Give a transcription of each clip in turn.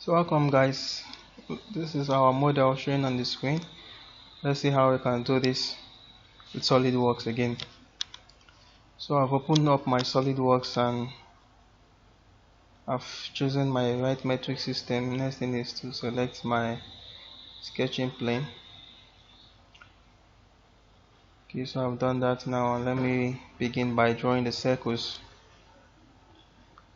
So welcome guys, this is our model showing on the screen. Let's see how we can do this with SolidWorks again. So I've opened up my SolidWorks and I've chosen my right metric system. Next thing is to select my sketching plane. Okay, so I've done that now, and let me begin by drawing the circles.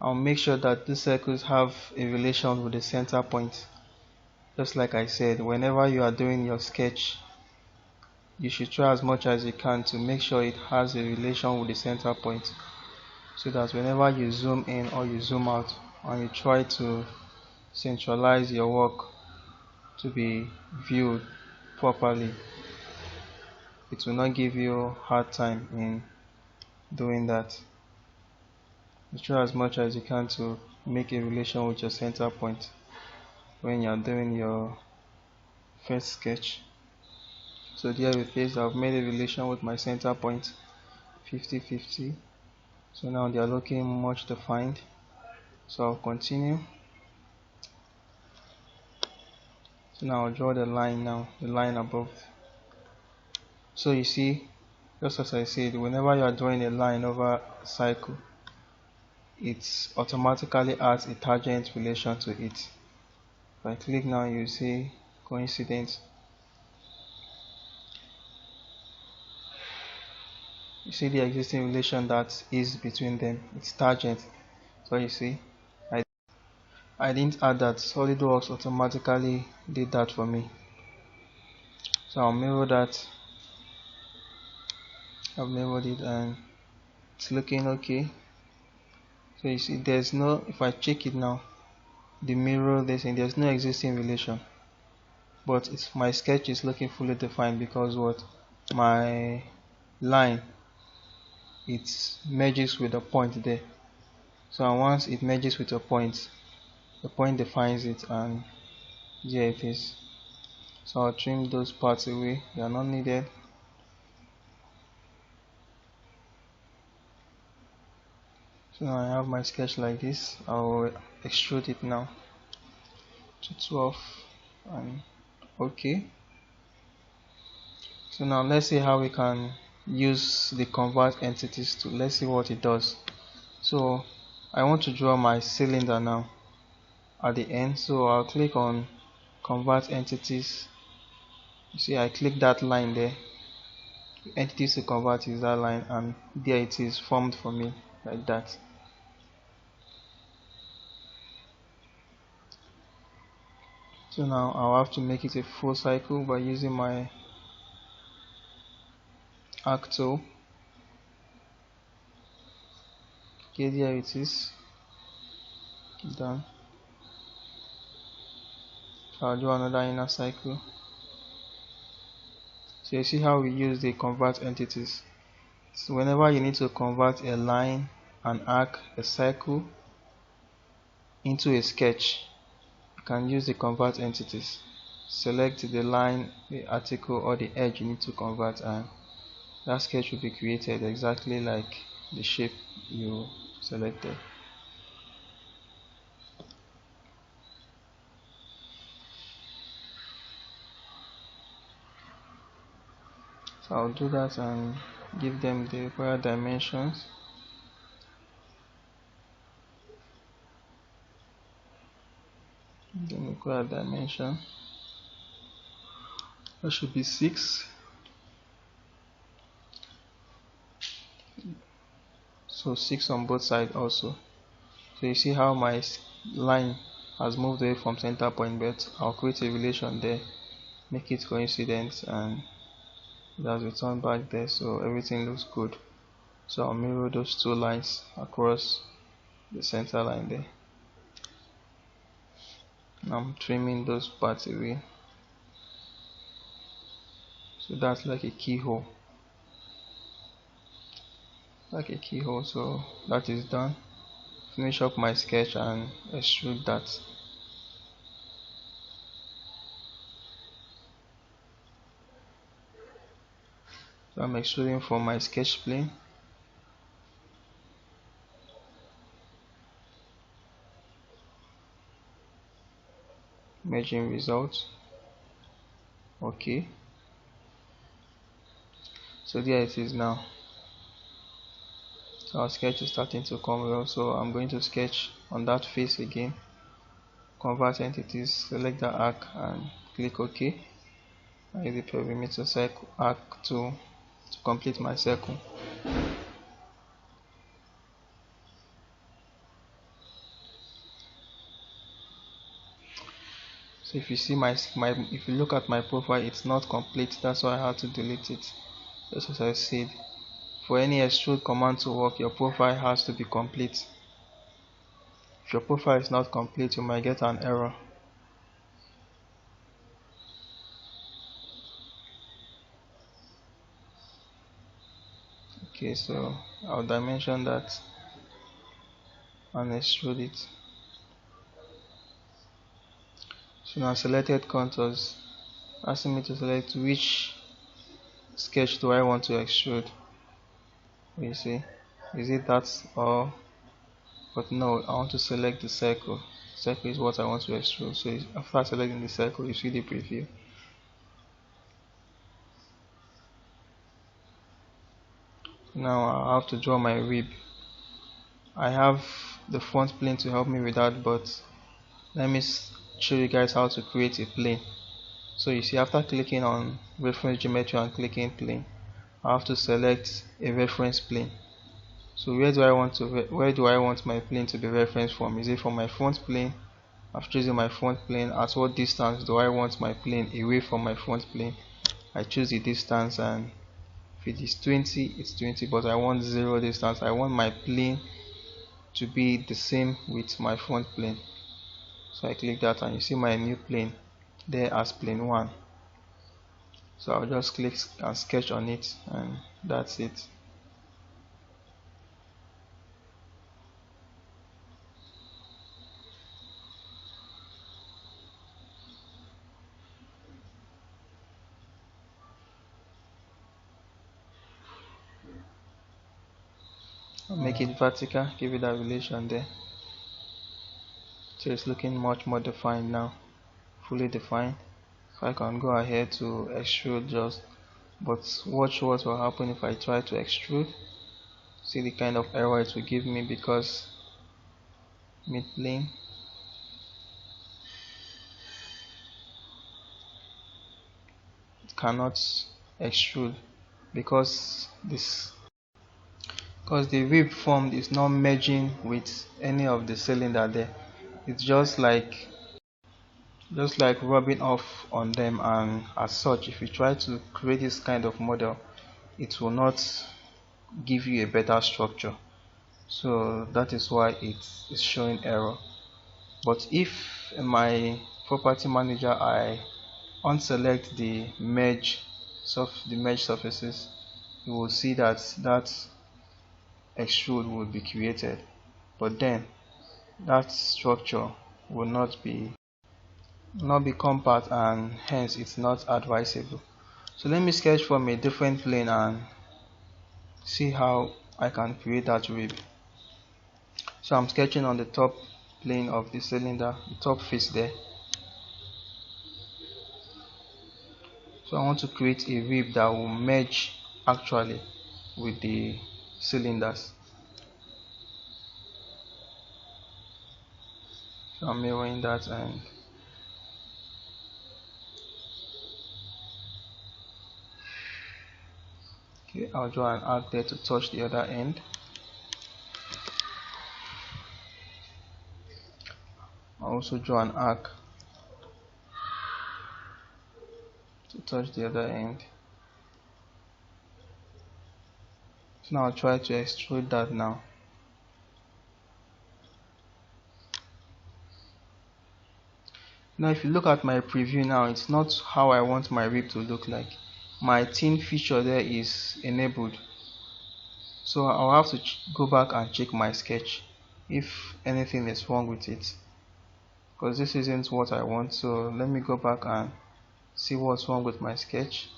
I'll make sure that the circles have a relation with the center point. Just like I said, whenever you are doing your sketch, you should try as much as you can to make sure it has a relation with the center point, so that whenever you zoom in or you zoom out and you try to centralize your work to be viewed properly, it will not give you a hard time in doing that. You try as much as you can to make a relation with your center point when you are doing your first sketch. So there it is, I've made a relation with my center point 50-50. So now they are looking much defined. So I'll continue. So now I'll draw the line now, the line above. So you see, just as I said, whenever you are drawing a line over a cycle, it automatically adds a tangent relation to it. If I click now, you see coincidence. You see the existing relation that is between them. It's tangent. So you see, I didn't add that. SolidWorks automatically did that for me. So I'll mirror that. I've mirrored it and it's looking okay. So you see, there's no, if I check it now, the mirror this and there's no existing relation, but it's, my sketch is looking fully defined because what, my line, it merges with a point there. So once it merges with a point, the point defines it, and there it is. So I'll trim those parts away, they are not needed. So now I have my sketch like this. I'll extrude it now to 12 and okay. So now let's see how we can use the convert entities to, let's see what it does. So I want to draw my cylinder now at the end, so I'll click on convert entities. You see, I click that line there. Entities to convert is that line, and there it is formed for me like that. So now I'll have to make it a full cycle by using my arc tool. Okay, there it is done. So I'll do another inner cycle. So you see how we use the convert entities. So whenever you need to convert a line, an arc, a circle into a sketch, you can use the convert entities. Select the line, the article, or the edge you need to convert, and that sketch will be created exactly like the shape you selected. So I'll do that and give them the required dimensions. The required dimension, that should be 6. So 6 on both sides also. So you see how my line has moved away from center point, but I'll create a relation there, make it coincident, and it has returned back there, so everything looks good. So I'll mirror those two lines across the center line there. I'm trimming those parts away. So that's like a keyhole. So that is done. Finish up my sketch and extrude that. So I'm extruding from my sketch plane. merging results. Okay, so there it is now. So our sketch is starting to come well, so I'm going to sketch on that face again, convert entities, select the arc and click OK. I use the perimeter circle arc to complete my circle. So if you see if you look at my profile, it's not complete. That's why I had to delete it. Just as I said, for any extrude command to work, your profile has to be complete. If your profile is not complete, you might get an error. Okay, so I'll dimension that and extrude it. So now selected contours, asking me to select which sketch do I want to extrude. You see, is it that or, but no, I want to select the circle. Circle is what I want to extrude. So after selecting the circle, you see the preview. Now I have to draw my rib. I have the front plane to help me with that, but let me show you guys how to create a plane. So you see, after clicking on reference geometry and clicking plane, I have to select a reference plane. So where do I want my plane to be referenced from? Is it from my front plane? I've chosen my front plane. At what distance do I want my plane away from my front plane? I choose the distance, and if it is 20, it's 20, but I want 0 distance. I want my plane to be the same with my front plane. So I click that and you see my new plane there as plane 1. So I'll just click and sketch on it, and that's it. I'll make it vertical, give it that relation there. So it's looking much more defined now, fully defined. So I can go ahead to extrude just, but watch what will happen if I try to extrude. See the kind of error it will give me because mid plane. It cannot extrude because the rib formed is not merging with any of the cylinder there. It's just like rubbing off on them, and as such, if you try to create this kind of model, it will not give you a better structure. So that is why it is showing error. But if in my property manager I unselect the merge surfaces, you will see that extrude will be created, but then that structure will not be compact, and hence it's not advisable. So let me sketch from a different plane and see how I can create that rib. So I'm sketching on the top plane of the cylinder, the top face there. So I want to create a rib that will merge actually with the cylinders. So I'm mirroring that, and okay, I'll draw an arc there to touch the other end. I'll also draw an arc to touch the other end. So now I'll try to extrude that now. Now if you look at my preview now, it's not how I want my rib to look like. My thin feature there is enabled. So I'll have to go back and check my sketch if anything is wrong with it, because this isn't what I want. So let me go back and see what's wrong with my sketch.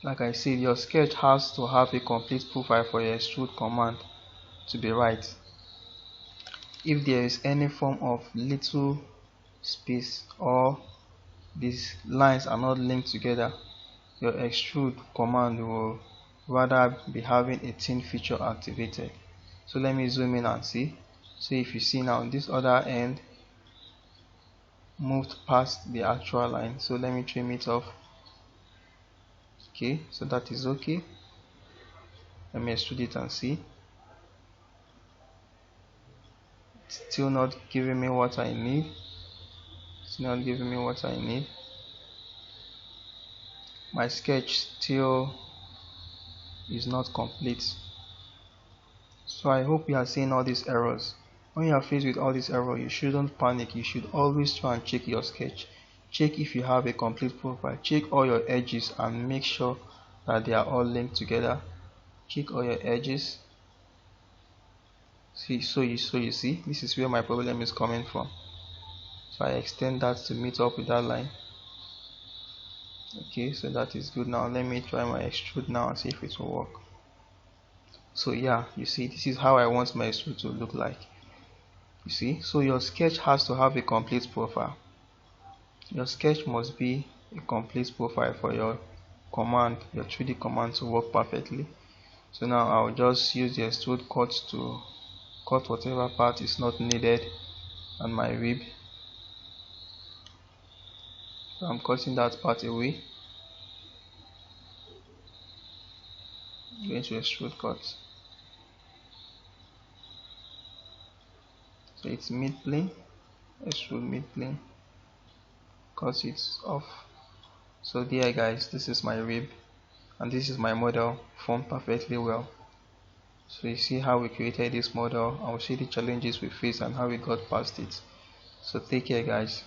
Like I said, your sketch has to have a complete profile for your extrude command to be right. if there is any form of little space or these lines are not linked together, your extrude command will rather be having a thin feature activated. So let me zoom in and see. So if you see now, this other end moved past the actual line, so let me trim it off. Okay, so that is okay. Let me extrude it and see. It's still not giving me what I need. It's not giving me what I need. My sketch still is not complete. So I hope you are seeing all these errors. When you are faced with all these errors, you shouldn't panic. You should always try and check your sketch. Check if you have a complete profile. Check all your edges and make sure that they are all linked together. Check all your edges. So you see, this is where my problem is coming from. So I extend that to meet up with that line. Okay, so that is good. Now let me try my extrude now and see if it will work. So yeah, you see, this is how I want my extrude to look like. You see, so your sketch has to have a complete profile. Your sketch must be a complete profile for your command, your 3D command to work perfectly. So now I'll just use the extrude cut to cut whatever part is not needed on my rib. So I'm cutting that part away. I'm going to extrude cut. So it's mid plane, extrude mid plane, cut it off. So there guys, this is my rib and this is my model formed perfectly well. So you see how we created this model, and we see the challenges we faced and how we got past it. So take care guys.